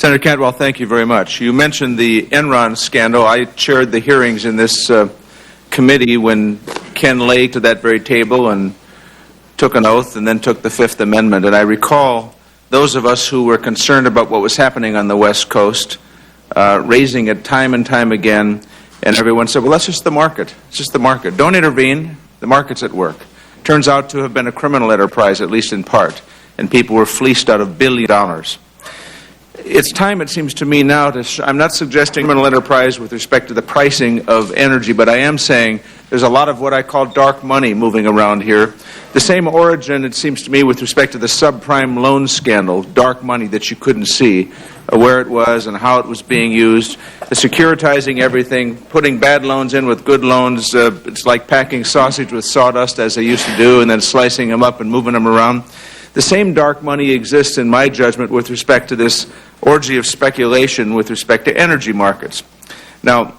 Senator Cantwell, thank you very much. You mentioned the Enron scandal. I chaired the hearings in this committee when Ken lay to that very table and took an oath and then took the Fifth Amendment. And I recall those of us who were concerned about what was happening on the West Coast raising it time and time again, and everyone said, well, that's just the market. It's just the market. Don't intervene. The market's at work. Turns out to have been a criminal enterprise, at least in part, and people were fleeced out of billions of dollars. It's time, it seems to me now, I'm not suggesting criminal enterprise with respect to the pricing of energy, but I am saying there's a lot of what I call dark money moving around here. The same origin, it seems to me, with respect to the subprime loan scandal, dark money that you couldn't see where it was and how it was being used, the securitizing everything, putting bad loans in with good loans. It's like packing sausage with sawdust, as they used to do, and then slicing them up and moving them around. The same dark money exists, in my judgment, with respect to this orgy of speculation with respect to energy markets. Now,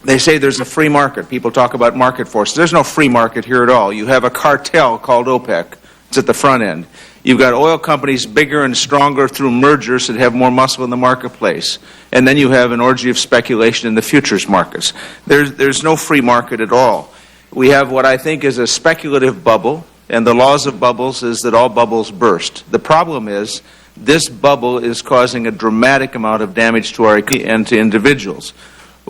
they say there's a free market. People talk about market forces. There's no free market here at all. You have a cartel called OPEC. It's at the front end. You've got oil companies bigger and stronger through mergers that have more muscle in the marketplace. And then you have an orgy of speculation in the futures markets. There's no free market at all. We have what I think is a speculative bubble, and the laws of bubbles is that all bubbles burst. The problem is this bubble is causing a dramatic amount of damage to our economy and to individuals.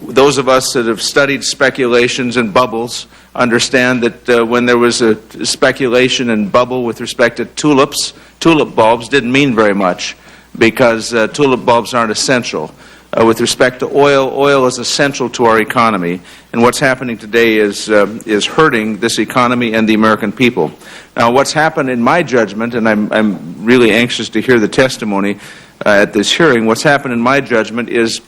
Those of us that have studied speculations and bubbles understand that when there was a speculation and bubble with respect to tulip bulbs didn't mean very much because tulip bulbs aren't essential. With respect to oil, oil is essential to our economy, and what's happening today is hurting this economy and the American people. Now, what's happened in my judgment, and I'm really anxious to hear the testimony at this hearing, what's happened in my judgment is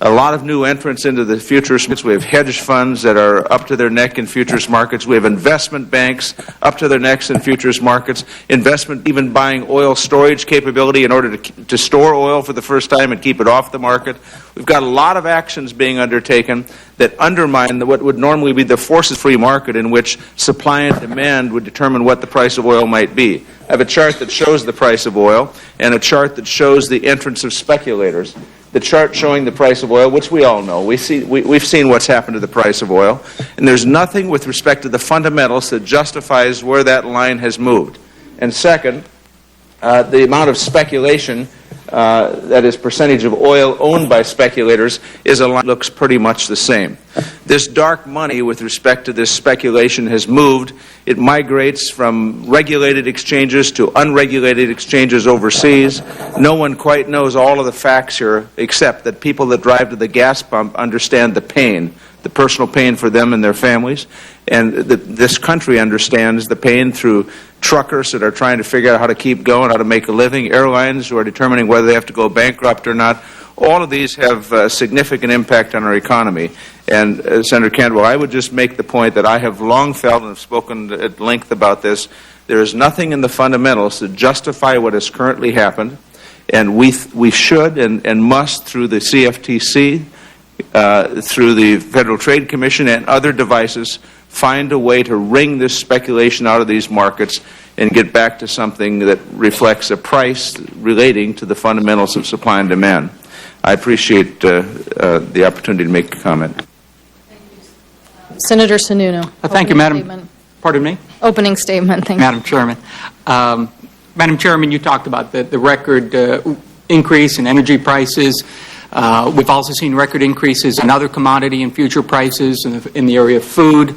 a lot of new entrants into the futures markets. We have hedge funds that are up to their neck in futures markets. We have investment banks up to their necks in futures markets. Investment even buying oil storage capability in order to store oil for the first time and keep it off the market. We've got a lot of actions being undertaken that undermine what would normally be the forces-free market in which supply and demand would determine what the price of oil might be. I have a chart that shows the price of oil and a chart that shows the entrance of speculators. The chart showing the price of oil, which we all know. We've seen what's happened to the price of oil, and there's nothing with respect to the fundamentals that justifies where that line has moved. And second, the amount of speculation, that is percentage of oil owned by speculators, is a line that looks pretty much the same. This dark money with respect to this speculation has moved. It migrates from regulated exchanges to unregulated exchanges overseas. No one quite knows all of the facts here, except that people that drive to the gas pump understand the pain, the personal pain for them and their families. And this country understands the pain through truckers that are trying to figure out how to keep going, how to make a living, airlines who are determining whether they have to go bankrupt or not. All of these have a significant impact on our economy. And Senator Cantwell, I would just make the point that I have long felt and have spoken at length about this. There is nothing in the fundamentals that justify what has currently happened, and we should and must, through the CFTC, through the Federal Trade Commission and other devices, find a way to wring this speculation out of these markets and get back to something that reflects a price relating to the fundamentals of supply and demand. I appreciate the opportunity to make a comment. Senator Sununu. Thank you, Madam. Statement. Pardon me? Opening statement. Thank you. Madam Chairman. Madam Chairman, you talked about the record increase in energy prices. We've also seen record increases in other commodity and future prices in the area of food,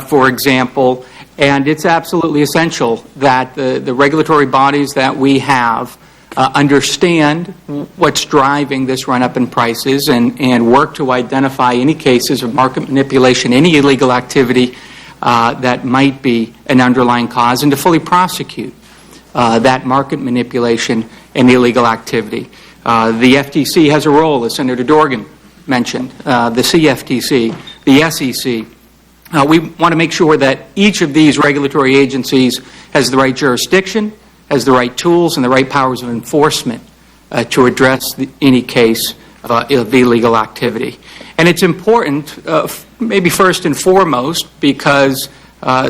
for example. And it's absolutely essential that the regulatory bodies that we have understand what's driving this run-up in prices and work to identify any cases of market manipulation, any illegal activity that might be an underlying cause, and to fully prosecute that market manipulation and illegal activity. The FTC has a role, as Senator Dorgan mentioned, the CFTC, the SEC. We want to make sure that each of these regulatory agencies has the right jurisdiction, has the right tools and the right powers of enforcement to address any case of illegal activity. And it's important, maybe first and foremost, because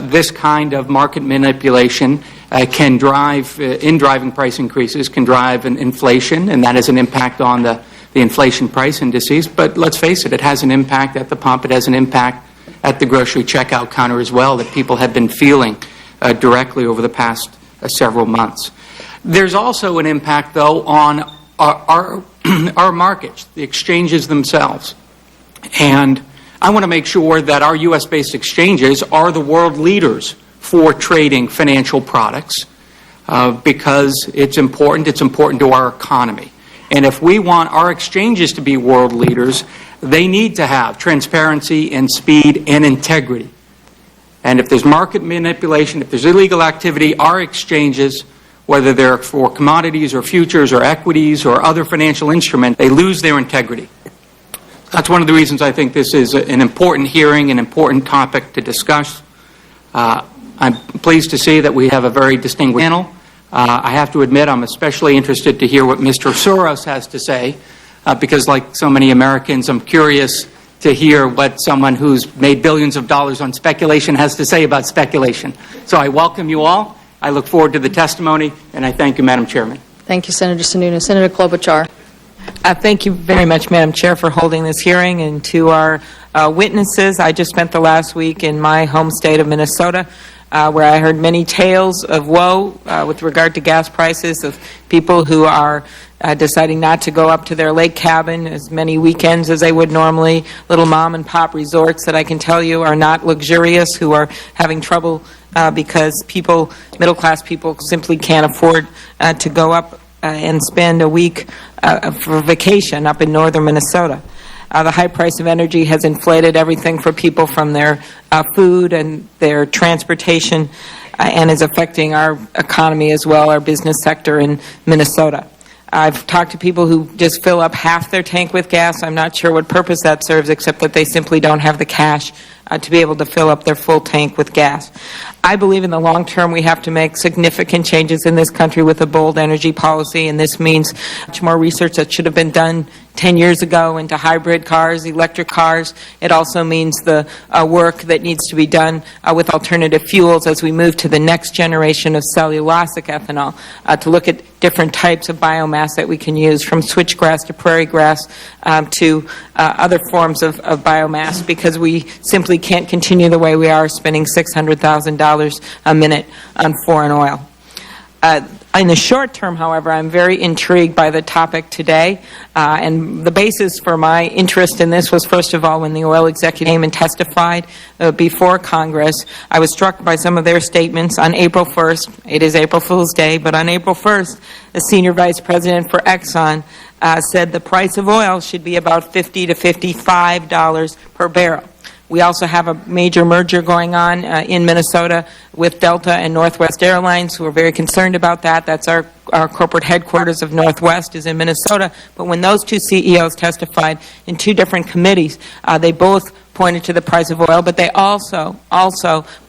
this kind of market manipulation can drive, in driving price increases, can drive an inflation, and that has an impact on the inflation price indices. But let's face it, it has an impact at the pump. It has an impact at the grocery checkout counter as well that people have been feeling directly over the past several months. There's also an impact, though, on our markets, the exchanges themselves. And I want to make sure that our U.S.-based exchanges are the world leaders for trading financial products because it's important to our economy. And if we want our exchanges to be world leaders, they need to have transparency and speed and integrity. And if there's market manipulation, if there's illegal activity, our exchanges, whether they're for commodities or futures or equities or other financial instruments, they lose their integrity. That's one of the reasons I think this is an important hearing, an important topic to discuss. I'm pleased to see that we have a very distinguished panel. I have to admit I'm especially interested to hear what Mr. Soros has to say because, like so many Americans, I'm curious to hear what someone who's made billions of dollars on speculation has to say about speculation. So I welcome you all. I look forward to the testimony, and I thank you, Madam Chairman. Thank you, Senator Sununu. Senator Klobuchar. Thank you very much, Madam Chair, for holding this hearing, and to our witnesses. I just spent the last week in my home state of Minnesota, where I heard many tales of woe with regard to gas prices, of people who are deciding not to go up to their lake cabin as many weekends as they would normally, little mom-and-pop resorts that I can tell you are not luxurious, who are having trouble because people, middle-class people, simply can't afford to go up and spend a week for vacation up in northern Minnesota. The high price of energy has inflated everything for people from their food and their transportation and is affecting our economy as well, our business sector in Minnesota. I've talked to people who just fill up half their tank with gas. I'm not sure what purpose that serves, except that they simply don't have the cash to be able to fill up their full tank with gas. I believe in the long term we have to make significant changes in this country with a bold energy policy, and this means much more research that should have been done 10 years ago into hybrid cars, electric cars. It also means the work that needs to be done with alternative fuels as we move to the next generation of cellulosic ethanol, to look at different types of biomass that we can use, from switchgrass to prairie grass to other forms of biomass, because we simply can't continue the way we are, spending $600,000 a minute on foreign oil. In the short term, however, I'm very intrigued by the topic today, and the basis for my interest in this was, first of all, when the oil executive came and testified before Congress. I was struck by some of their statements on April 1st. It is April Fool's Day, but on April 1st, the senior vice president for Exxon said the price of oil should be about $50 to $55 per barrel. We also have a major merger going on in Minnesota with Delta and Northwest Airlines, who are very concerned about that. That's our corporate headquarters of Northwest is in Minnesota. But when those two CEOs testified in two different committees, they both pointed to the price of oil, but they also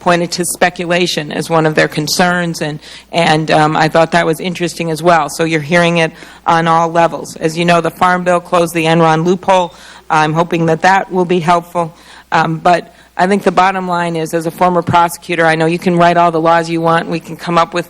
pointed to speculation as one of their concerns, and I thought that was interesting as well. So you're hearing it on all levels. As you know, the Farm Bill closed the Enron loophole. I'm hoping that that will be helpful. But I think the bottom line is, as a former prosecutor, I know you can write all the laws you want, we can come up with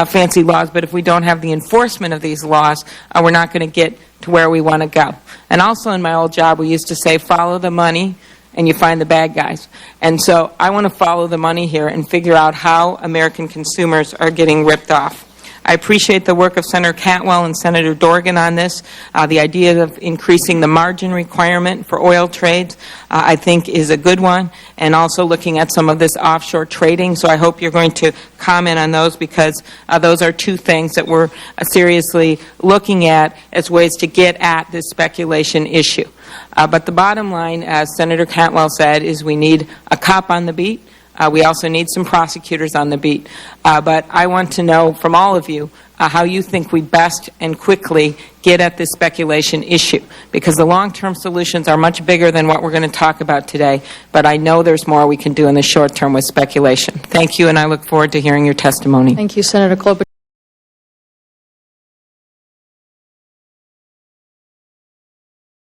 fancy laws, but if we don't have the enforcement of these laws, we're not going to get to where we want to go. And also in my old job, we used to say, follow the money, and you find the bad guys. And so I want to follow the money here and figure out how American consumers are getting ripped off. I appreciate the work of Senator Cantwell and Senator Dorgan on this. The idea of increasing the margin requirement for oil trades, I think, is a good one, and also looking at some of this offshore trading. So I hope you're going to comment on those, because those are two things that we're seriously looking at as ways to get at this speculation issue. But the bottom line, as Senator Cantwell said, is we need a cop on the beat. We also need some prosecutors on the beat. But I want to know from all of you how you think we best and quickly get at this speculation issue, because the long-term solutions are much bigger than what we're going to talk about today, but I know there's more we can do in the short term with speculation. Thank you, and I look forward to hearing your testimony. Thank you, Senator Klobuchar.